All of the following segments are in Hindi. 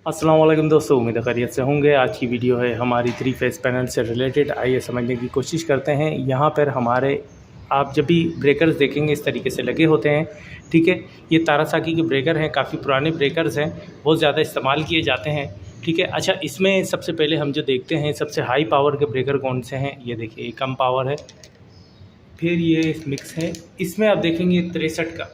अस्सलाम वालेकुम दोस्तों, उम्मीद है खैरियत से होंगे। आज की वीडियो है हमारी 3 फेस पैनल से रिलेटेड। आइए समझने की कोशिश करते हैं। यहाँ पर हमारे आप जब भी ब्रेकर्स देखेंगे इस तरीके से लगे होते हैं, ठीक है। ये तारासाकी के ब्रेकर हैं, काफ़ी पुराने ब्रेकर्स हैं, बहुत ज़्यादा इस्तेमाल किए जाते हैं, ठीक है। अच्छा, इसमें सबसे पहले हम जो देखते हैं सबसे हाई पावर के ब्रेकर कौन से हैं। ये देखिए, ये कम पावर है, फिर ये मिक्स है। इसमें आप देखेंगे 63 का,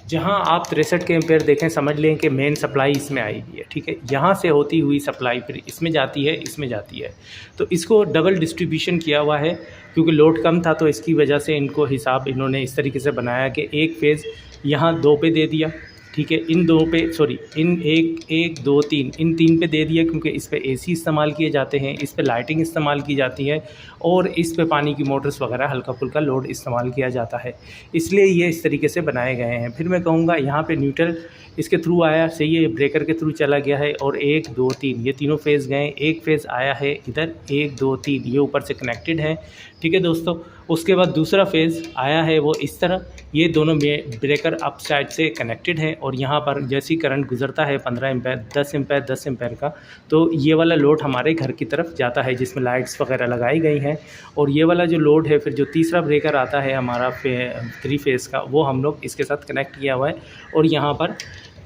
जहां आप 63 के एम्पेयर देखें, समझ लें कि मेन सप्लाई इसमें आई हुई है, ठीक है। यहाँ से होती हुई सप्लाई फिर इसमें जाती है, इसमें जाती है। तो इसको डबल डिस्ट्रीब्यूशन किया हुआ है, क्योंकि लोड कम था तो इसकी वजह से इनको हिसाब इन्होंने इस तरीके से बनाया कि एक फेज़ यहाँ 2 पे दे दिया, ठीक है। इन 2 पे सॉरी इन 1 2 3 इन 3 पे दे दिया, क्योंकि इस पे एसी इस्तेमाल किए जाते हैं, इस पे लाइटिंग इस्तेमाल की जाती है और इस पे पानी की मोटर्स वगैरह हल्का फुल्का लोड इस्तेमाल किया जाता है, इसलिए ये इस तरीके से बनाए गए हैं। फिर मैं कहूँगा यहाँ पे न्यूट्रल इसके थ्रू आया, सही है, ब्रेकर के थ्रू चला गया है और 1 2 3 ये तीनों फेज़ गए। एक फेज़ आया है इधर, 1 2 3 ये ऊपर से कनेक्टेड है, ठीक है दोस्तों। उसके बाद दूसरा फेज़ आया है वो इस तरह, ये दोनों ब्रेकर अप साइड से कनेक्टेड है और यहाँ पर जैसी करंट गुजरता है 15 एम्पेयर 10 एम्पेयर का, तो ये वाला लोड हमारे घर की तरफ जाता है जिसमें लाइट्स वगैरह लगाई गई हैं। और ये वाला जो लोड है, फिर जो तीसरा ब्रेकर आता है हमारा 3 फेज़ का, वो हम लोग इसके साथ कनेक्ट किया हुआ है और यहाँ पर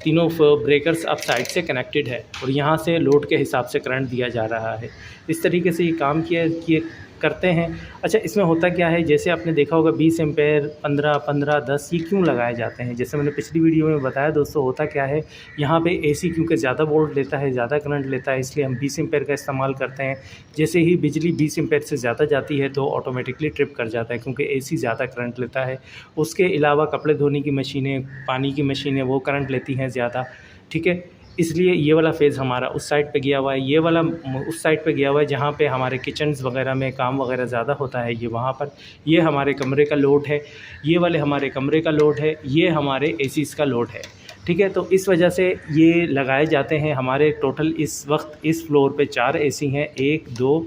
तीनों ब्रेकर्स अप साइड से कनेक्टेड है और यहाँ से लोड के हिसाब से करंट दिया जा रहा है। इस तरीके से ये काम किए करते हैं। अच्छा, इसमें होता क्या है, जैसे आपने देखा होगा 20 एम्पेयर 15 10 ये क्यों लगाए जाते हैं। जैसे मैंने पिछली वीडियो में बताया दोस्तों, होता क्या है, यहाँ पे एसी क्योंकि ज़्यादा वोल्ट लेता है, ज़्यादा करंट लेता है, इसलिए हम 20 एम्पेयर का इस्तेमाल करते हैं। जैसे ही बिजली 20 एम्पेयर से ज़्यादा जाती है तो ऑटोमेटिकली ट्रिप कर जाता है, क्योंकि एसी ज़्यादा करंट लेता है। उसके अलावा कपड़े धोने की मशीनें, पानी की मशीनें, वो करंट लेती हैं ज़्यादा, ठीक है। इसलिए ये वाला फ़ेज़ हमारा उस साइड पे गया हुआ है, ये वाला उस साइड पे गया हुआ है जहाँ पे हमारे किचन्स वगैरह में काम वगैरह ज़्यादा होता है, ये वहाँ पर। ये हमारे कमरे का लोड है, ये वाले हमारे कमरे का लोड है, ये हमारे एसीज़ का लोड है, ठीक है। तो इस वजह से ये लगाए जाते हैं। हमारे टोटल इस वक्त इस फ्लोर पे 4 एसी हैं, 1 2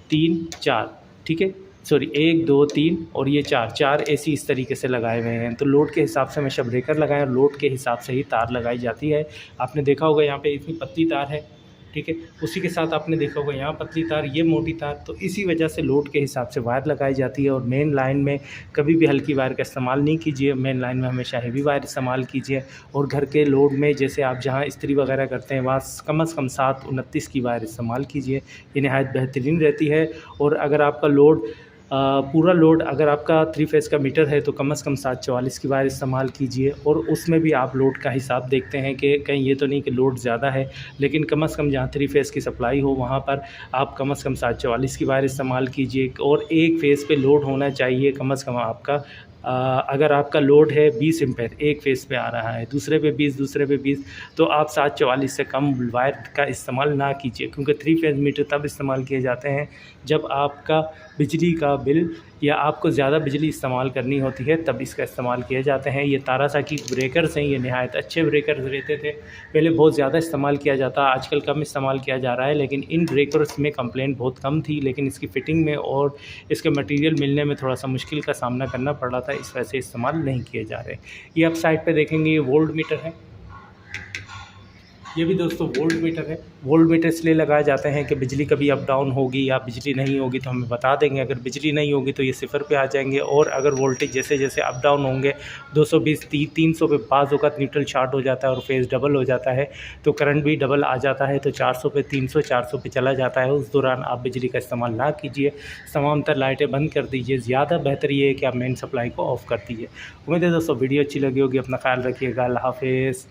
3 4, ठीक है। सॉरी 1 2 3 और ये 4 एसी इस तरीके से लगाए हुए हैं। तो लोड के हिसाब से हमेशा ब्रेकर लगाएं और लोड के हिसाब से ही तार लगाई जाती है। आपने देखा होगा यहाँ पे इतनी पतली तार है, ठीक है। उसी के साथ आपने देखा होगा यहाँ पतली तार, ये मोटी तार। तो इसी वजह से लोड के हिसाब से वायर लगाई जाती है। और मेन लाइन में कभी भी हल्की वायर का इस्तेमाल नहीं कीजिए, मेन लाइन में हमेशा हेवी वायर इस्तेमाल कीजिए। और घर के लोड में जैसे आप जहाँ इस्त्री वगैरह करते हैं वहाँ कम से कम 7-29 की वायर इस्तेमाल कीजिए, ये नहायत बेहतरीन रहती है। और अगर आपका लोड पूरा लोड, अगर आपका 3 फेज़ का मीटर है तो कम से कम 744 की वायर इस्तेमाल कीजिए। और उसमें भी आप लोड का हिसाब देखते हैं कि कहीं ये तो नहीं कि लोड ज़्यादा है, लेकिन कम से कम जहाँ 3 फेज़ की सप्लाई हो वहाँ पर आप कम से कम 744 की वायर इस्तेमाल कीजिए। और एक फेज़ पे लोड होना चाहिए कम से कम आपका, अगर आपका लोड है 20 एम्पेयर, एक फेज़ पे आ रहा है, दूसरे पे 20, तो आप 744 से कम वायर का इस्तेमाल ना कीजिए, क्योंकि 3 फेज़ मीटर तब इस्तेमाल किए जाते हैं जब आपका बिजली का बिल या आपको ज़्यादा बिजली इस्तेमाल करनी होती है, तब इसका इस्तेमाल किए जाते हैं। ये तारासाकी ब्रेकर्स हैं, ये नहायत अच्छे ब्रेकर्स रहते थे। पहले बहुत ज़्यादा इस्तेमाल किया जाता, आजकल कम इस्तेमाल किया जा रहा है, लेकिन इन ब्रेकर्स में कंप्लेंट बहुत कम थी, लेकिन इसकी फ़िटिंग में और इसके मटीरियल मिलने में थोड़ा सा मुश्किल का सामना करना पड़ रहा था, इस वजह से इस्तेमाल नहीं किए जा रहे। ये आप साइड पे देखेंगे, ये वोल्ट मीटर है, ये भी दोस्तों वोल्ट मीटर है। वोल्ट मीटर इसलिए लगाए जाते हैं कि बिजली कभी अप डाउन होगी या बिजली नहीं होगी तो हमें बता देंगे। अगर बिजली नहीं होगी तो ये 0 पे आ जाएंगे, और अगर वोल्टेज जैसे जैसे अप डाउन होंगे 220 300 पे बाज़ वक़्त न्यूट्रल शॉर्ट हो जाता है और फेज़ डबल हो जाता है, तो करंट भी डबल आ जाता है, तो 400 पे 300 400 पे चला जाता है। उस दौरान आप बिजली का इस्तेमाल ना कीजिए, तमाम तर लाइटें बंद कर दीजिए। ज़्यादा बेहतर ये है कि आप मेन सप्लाई को ऑफ़ कर दीजिए। उम्मीद है दोस्तों वीडियो अच्छी लगी होगी। अपना ख्याल रखिएगा। अल्लाह हाफ़िज़।